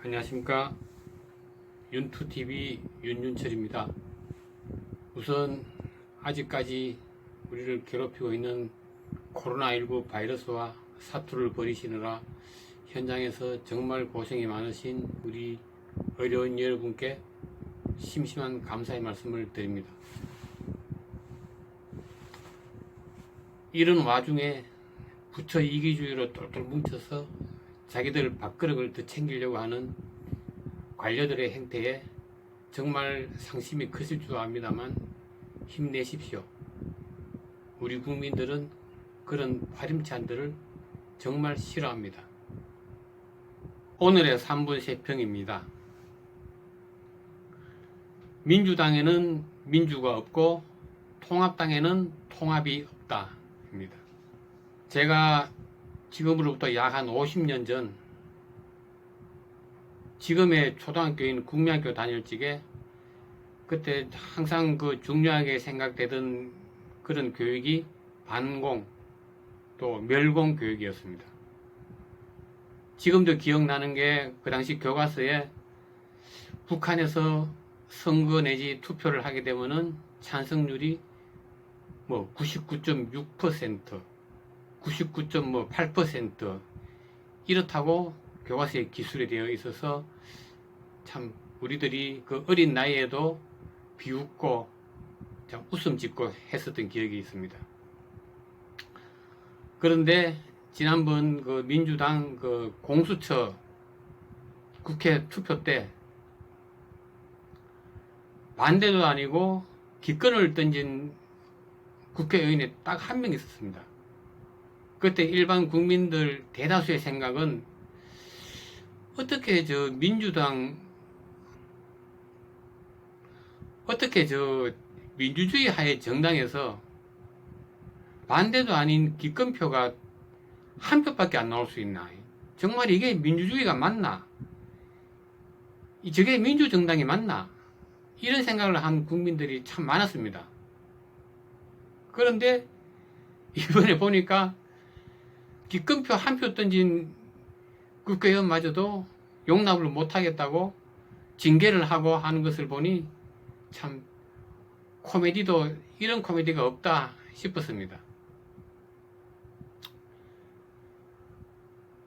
안녕하십니까. 윤투TV 윤윤철입니다. 우선 아직까지 우리를 괴롭히고 있는 코로나19 바이러스와 사투를 벌이시느라 현장에서 정말 고생이 많으신 우리 의료인 여러분께 심심한 감사의 말씀을 드립니다. 이런 와중에 부처 이기주의로 똘똘 뭉쳐서 자기들 밥그릇을 더 챙기려고 하는 관료들의 행태에 정말 상심이 크실 줄 압니다만 힘내십시오. 우리 국민들은 그런 파렴치한들을 정말 싫어합니다. 오늘의 3분 세평입니다. 민주당에는 민주가 없고 통합당에는 통합이 없다 입니다. 제가 지금으로부터 약 한 50년 전 지금의 초등학교인 국민학교 다닐 적에 그때 항상 그 중요하게 생각되던 그런 교육이 반공 또 멸공 교육이었습니다. 지금도 기억나는 게 그 당시 교과서에 북한에서 선거 내지 투표를 하게 되면은 찬성률이 뭐 99.6%, 99.8% 이렇다고 교과서에 기술이 되어 있어서 참 우리들이 그 어린 나이에도 비웃고 참 웃음 짓고 했었던 기억이 있습니다. 그런데 지난번 그 민주당 그 공수처 국회 투표 때 반대도 아니고 기권을 던진 국회의원이 딱 한 명 있었습니다. 그때 일반 국민들 대다수의 생각은 어떻게 민주주의 하에 정당에서 반대도 아닌 기권표가 한 표밖에 안 나올 수 있나? 정말 이게 민주주의가 맞나? 저게 민주정당이 맞나? 이런 생각을 한 국민들이 참 많았습니다. 그런데 이번에 보니까 기권표 한 표 던진 국회의원마저도 용납을 못하겠다고 징계를 하고 하는 것을 보니 참 코미디도 이런 코미디가 없다 싶었습니다.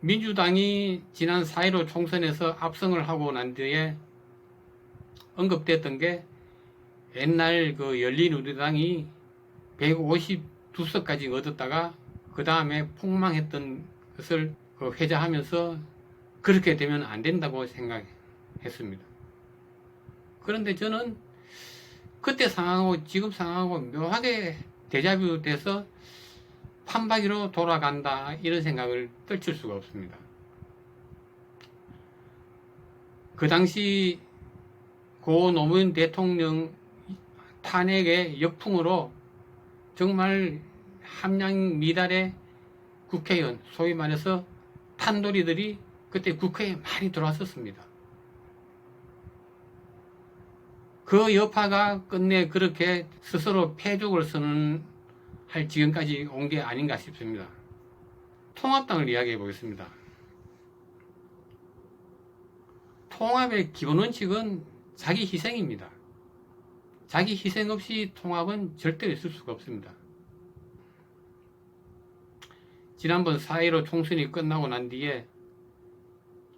민주당이 지난 4.15 총선에서 압승을 하고 난 뒤에 언급됐던 게 옛날 그 열린우리당이 152석까지 얻었다가 그 다음에 폭망했던 것을 회자하면서 그렇게 되면 안 된다고 생각했습니다. 그런데 저는 그때 상황하고 지금 상황하고 묘하게 데자뷰 돼서 판박이로 돌아간다 이런 생각을 떨칠 수가 없습니다. 그 당시 고 노무현 대통령 탄핵의 역풍으로 정말 함량 미달의 국회의원, 소위 말해서 탄도리들이 그때 국회에 많이 들어왔었습니다. 그 여파가 끝내 그렇게 스스로 패족을 선언할 지경까지 온 게 아닌가 싶습니다. 통합당을 이야기해 보겠습니다. 통합의 기본 원칙은 자기 희생입니다. 자기 희생 없이 통합은 절대로 있을 수가 없습니다. 지난번 4.15 총선이 끝나고 난 뒤에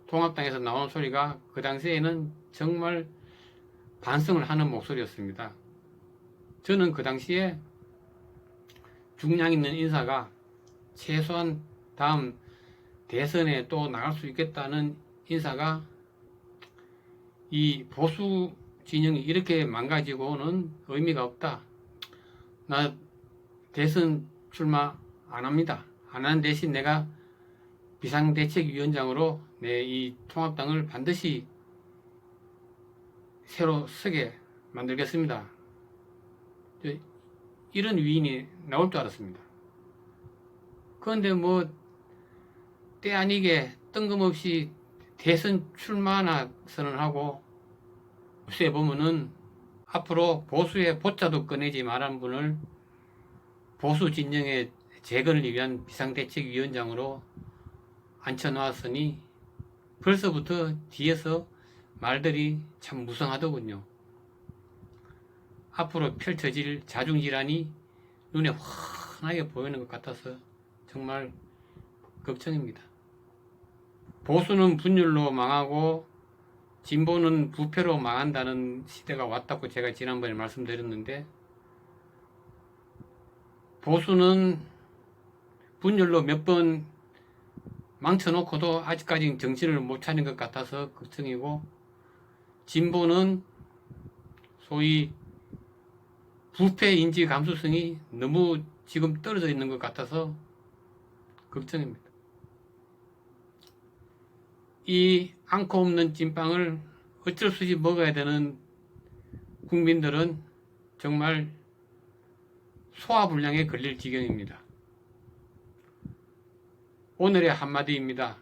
통합당에서 나오는 소리가 그 당시에는 정말 반성을 하는 목소리였습니다. 저는 그 당시에 중량 있는 인사가 최소한 다음 대선에 또 나갈 수 있겠다는 인사가 이 보수 진영이 이렇게 망가지고는 의미가 없다. 나 대선 출마 안 합니다. 안 하는 대신 내가 비상대책위원장으로 내 이 통합당을 반드시 새로 서게 만들겠습니다. 이런 위인이 나올 줄 알았습니다. 그런데 뭐 때 아니게 뜬금없이 대선 출마나 선언하고 요새 보면은 앞으로 보수의 보자도 꺼내지 말한 분을 보수 진영의 재건을 위한 비상대책위원장으로 앉혀놓았으니 벌써부터 뒤에서 말들이 참 무성하더군요. 앞으로 펼쳐질 자중질환이 눈에 환하게 보이는 것 같아서 정말 걱정입니다. 보수는 분열로 망하고 진보는 부패로 망한다는 시대가 왔다고 제가 지난번에 말씀드렸는데, 보수는 분열로 몇 번 망쳐놓고도 아직까지 정신을 못 차린 것 같아서 걱정이고, 진보는 소위 부패 인지 감수성이 너무 지금 떨어져 있는 것 같아서 걱정입니다. 이 앙코 없는 찐빵을 어쩔 수 없이 먹어야 되는 국민들은 정말 소화불량에 걸릴 지경입니다. 오늘의 한마디입니다.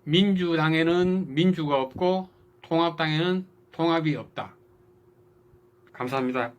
민주당에는 민주가 없고 통합당에는 통합이 없다. 감사합니다.